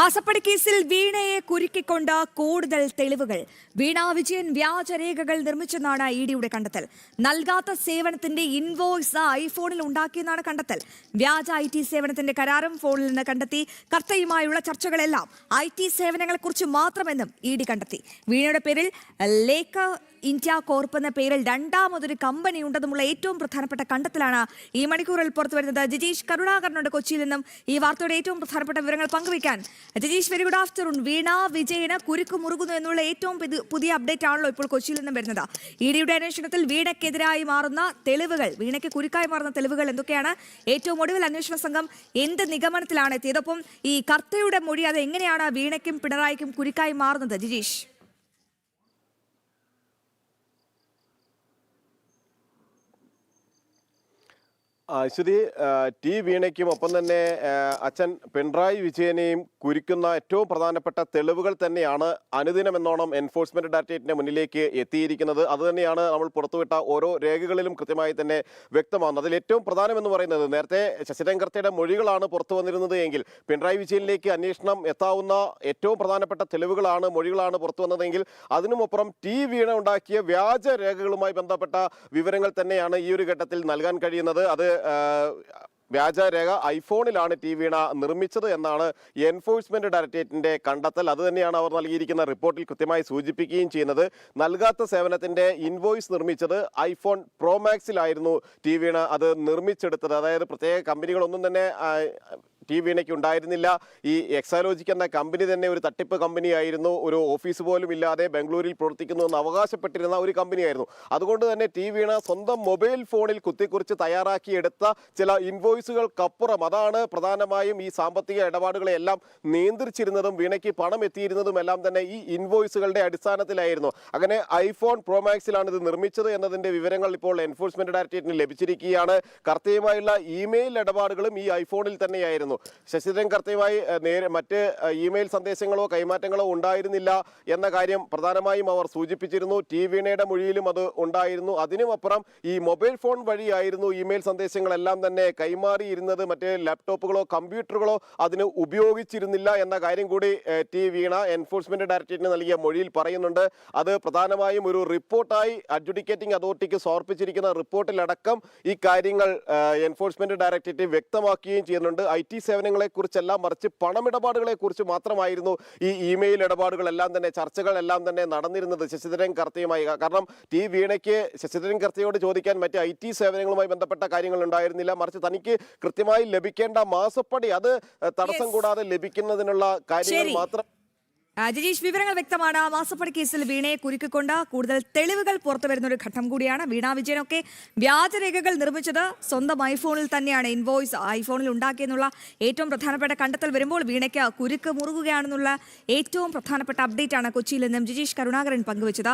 ആസപ്പടി കേസിൽ വീണയെ കുരുക്കിക്കൊണ്ട് കൂടുതൽ തെളിവുകൾ. വീണ വിജയൻ വ്യാജരേഖകൾ നിർമ്മിച്ചെന്നാണ് ഇഡിയുടെ കണ്ടെത്തൽ. നൽകാത്ത സേവനത്തിന്റെ ഇൻവോയ്സ് ഐഫോണിൽ ഉണ്ടാക്കിയെന്നാണ് കണ്ടെത്തൽ. വ്യാജ IT സേവനത്തിന്റെ കരാറും ഫോണിൽ നിന്ന് കണ്ടെത്തി. കർത്തയുമായുള്ള ചർച്ചകളെല്ലാം IT സേവനങ്ങളെക്കുറിച്ച് മാത്രമെന്നും ഇഡി കണ്ടെത്തി. വീണയുടെ പേരിൽ ലേക്ക് ഇന്ത്യ കോർപ്പ് എന്ന പേരിൽ രണ്ടാമതൊരു കമ്പനി ഉണ്ടെന്നുമുള്ള ഏറ്റവും പ്രധാനപ്പെട്ട കണ്ടെത്തലാണ് ഈ മണിക്കൂറിൽ പുറത്തുവരുന്നത്. ജിജീഷ് കരുണാകരനുണ്ട് കൊച്ചിയിൽ നിന്നും ഈ വാർത്തയുടെ ഏറ്റവും പ്രധാനപ്പെട്ട വിവരങ്ങൾ പങ്കുവയ്ക്കാൻ. Jijeesh, very good afternoon. Veena വിജയന് കുരുക്ക് മുറുകുന്നു എന്നുള്ള ഏറ്റവും പുതിയ അപ്ഡേറ്റ് ആണല്ലോ ഇപ്പോൾ കൊച്ചിയിൽ നിന്നും വരുന്നത്. ഇഡിയുടെ അന്വേഷണത്തിൽ വീണയ്ക്കെതിരായി മാറുന്ന തെളിവുകൾ, വീണയ്ക്ക് കുരുക്കായി മാറുന്ന തെളിവുകൾ എന്തൊക്കെയാണ്? ഏറ്റവും ഒടുവിൽ അന്വേഷണ സംഘം എന്ത് നിഗമനത്തിലാണ് എത്തിയതൊപ്പം ഈ കർത്തയുടെ മൊഴി അത് എങ്ങനെയാണ് വീണയ്ക്കും പിണറായിക്കും കുരുക്കായി മാറുന്നത്? ജിജീഷ്. ശ്രുതി, ടി വീണയ്ക്കും ഒപ്പം തന്നെ അച്ഛൻ പിണറായി വിജയനെയും കുരുക്കുന്ന ഏറ്റവും പ്രധാനപ്പെട്ട തെളിവുകൾ തന്നെയാണ് അനുദിനം എന്നോണം എൻഫോഴ്സ്മെന്റ് ഡയറക്ടറേറ്റിന്റെ മുന്നിലേക്ക് എത്തിയിരിക്കുന്നത്. അതുതന്നെയാണ് നമ്മൾ പുറത്തുവിട്ട ഓരോ രേഖകളിലും കൃത്യമായി തന്നെ വ്യക്തമാകുന്നത്. അതിൽ ഏറ്റവും പ്രധാനമെന്ന് പറയുന്നത്, നേരത്തെ ശശിധരൻ കർത്തയുടെ മൊഴികളാണ് പുറത്തു വന്നിരുന്നത് എങ്കിൽ പിണറായി വിജയനിലേക്ക് അന്വേഷണം എത്താവുന്ന ഏറ്റവും പ്രധാനപ്പെട്ട തെളിവുകളാണ്, മൊഴികളാണ് പുറത്തു വന്നതെങ്കിൽ അതിനുമപ്പുറം ടി വീണ ഉണ്ടാക്കിയ വ്യാജ രേഖകളുമായി ബന്ധപ്പെട്ട വിവരങ്ങൾ തന്നെയാണ് ഈ ഒരു ഘട്ടത്തിൽ നൽകാൻ കഴിയുന്നത്. അത് വ്യാജരേഖ ഐഫോണിലാണ് ടി വീണ നിർമ്മിച്ചത് എന്നാണ് എൻഫോഴ്സ്മെന്റ് ഡയറക്ടറേറ്റിന്റെ കണ്ടെത്തൽ. അത് തന്നെയാണ് അവർ നൽകിയിരിക്കുന്ന റിപ്പോർട്ടിൽ കൃത്യമായി സൂചിപ്പിക്കുകയും ചെയ്യുന്നത്. നൽകാത്ത സേവനത്തിന്റെ ഇൻവോയ്സ് നിർമ്മിച്ചത് ഐഫോൺ പ്രോ മാക്സിലായിരുന്നു ടി വീണ അത് നിർമ്മിച്ചെടുത്തത്. അതായത് പ്രത്യേക കമ്പനികളൊന്നും തന്നെ ടി വീണയ്ക്ക് ഉണ്ടായിരുന്നില്ല. ഈ എക്സാലോജിക് എന്ന കമ്പനി തന്നെ ഒരു തട്ടിപ്പ് കമ്പനിയായിരുന്നു. ഒരു ഓഫീസ് പോലും ഇല്ലാതെ ബാംഗ്ലൂരിൽ പ്രവർത്തിക്കുന്നു എന്ന് അവകാശപ്പെട്ടിരുന്ന ഒരു കമ്പനിയായിരുന്നു. അതുകൊണ്ട് തന്നെ ടി വീണ സ്വന്തം മൊബൈൽ ഫോണിൽ കുത്തിക്കുറിച്ച് തയ്യാറാക്കിയെടുത്ത ചില ഇൻവോയ്സുകൾക്കപ്പുറം അതാണ് പ്രധാനമായും ഈ സാമ്പത്തിക ഇടപാടുകളെല്ലാം നിയന്ത്രിച്ചിരുന്നതും വീണയ്ക്ക് പണം എത്തിയിരുന്നതും എല്ലാം തന്നെ ഈ ഇൻവോയ്സുകളുടെ അടിസ്ഥാനത്തിലായിരുന്നു. അങ്ങനെ ഐഫോൺ പ്രോ മാക്സിലാണ് ഇത് നിർമ്മിച്ചത് എന്നതിന്റെ വിവരങ്ങൾ ഇപ്പോൾ എൻഫോഴ്സ്മെന്റ് ഡയറക്ടറേറ്റിന് ലഭിച്ചിരിക്കുകയാണ്. കർത്തയുമായുള്ള ഇമെയിൽ ഇടപാടുകളും ഈ ഐഫോണിൽ തന്നെയായിരുന്നു. ശശിധരൻ കർത്തയുമായി മറ്റ് ഇമെയിൽ സന്ദേശങ്ങളോ കൈമാറ്റങ്ങളോ ഉണ്ടായിരുന്നില്ല എന്ന കാര്യം പ്രധാനമായും അവർ സൂചിപ്പിച്ചിരുന്നു. ടി വീണയുടെ മൊഴിയിലും അത് ഉണ്ടായിരുന്നു. അതിനുമപ്പുറം ഈ മൊബൈൽ ഫോൺ വഴിയായിരുന്നു ഇമെയിൽ സന്ദേശങ്ങളെല്ലാം തന്നെ കൈമാറിയിരുന്നത്. മറ്റ് ലാപ്ടോപ്പുകളോ കമ്പ്യൂട്ടറുകളോ അതിന് ഉപയോഗിച്ചിരുന്നില്ല എന്ന കാര്യം കൂടി ടി വീണ എൻഫോഴ്സ്മെന്റ് ഡയറക്ടറേറ്റിന് നൽകിയ മൊഴിയിൽ പറയുന്നുണ്ട്. അത് പ്രധാനമായും ഒരു റിപ്പോർട്ടായി അഡ്ജുഡിക്കേറ്റിംഗ് അതോറിറ്റിക്ക് സമർപ്പിച്ചിരിക്കുന്ന റിപ്പോർട്ടിലടക്കം ഈ കാര്യങ്ങൾ എൻഫോഴ്സ്മെന്റ് ഡയറക്ടറേറ്റ് വ്യക്തമാക്കുകയും ചെയ്യുന്നുണ്ട്. IT സേവനങ്ങളെ കുറിച്ചെല്ലാം മറിച്ച് പണമിടപാടുകളെ കുറിച്ച് മാത്രമായിരുന്നു ഈ ഇമെയിൽ ഇടപാടുകളെല്ലാം തന്നെ, ചർച്ചകളെല്ലാം തന്നെ നടന്നിരുന്നത് ശശിധരൻ കർത്തയുമായി. കാരണം ടി വീണയ്ക്ക് ശശിധരൻ കർത്തയോട് ചോദിക്കാൻ മറ്റ് IT സേവനങ്ങളുമായി ബന്ധപ്പെട്ട കാര്യങ്ങൾ ഉണ്ടായിരുന്നില്ല. മറിച്ച് തനിക്ക് കൃത്യമായി ലഭിക്കേണ്ട മാസപ്പടി അത് തടസ്സം കൂടാതെ ലഭിക്കുന്നതിനുള്ള കാര്യങ്ങൾ മാത്രം. ജിജീഷ്, വിവരങ്ങൾ വ്യക്തമാണ്. മാസപ്പടി കേസിൽ വീണയെ കുരുക്കിക്കൊണ്ട് കൂടുതൽ തെളിവുകൾ പുറത്തു വരുന്ന ഒരു ഘട്ടം കൂടിയാണ്. വീണ വിജയനൊക്കെ വ്യാജരേഖകൾ നിർമ്മിച്ചത് സ്വന്തം ഐഫോണിൽ തന്നെയാണ്, ഇൻവോയ്സ് ഐഫോണിൽ ഉണ്ടാക്കിയെന്നുള്ള ഏറ്റവും പ്രധാനപ്പെട്ട കണ്ടെത്തൽ വരുമ്പോൾ വീണയ്ക്ക് കുരുക്ക് മുറുകുകയാണെന്നുള്ള ഏറ്റവും പ്രധാനപ്പെട്ട അപ്ഡേറ്റ് ആണ് കൊച്ചിയിൽ നിന്നും ജിജീഷ് കരുണാകരൻ പങ്കുവച്ചത്.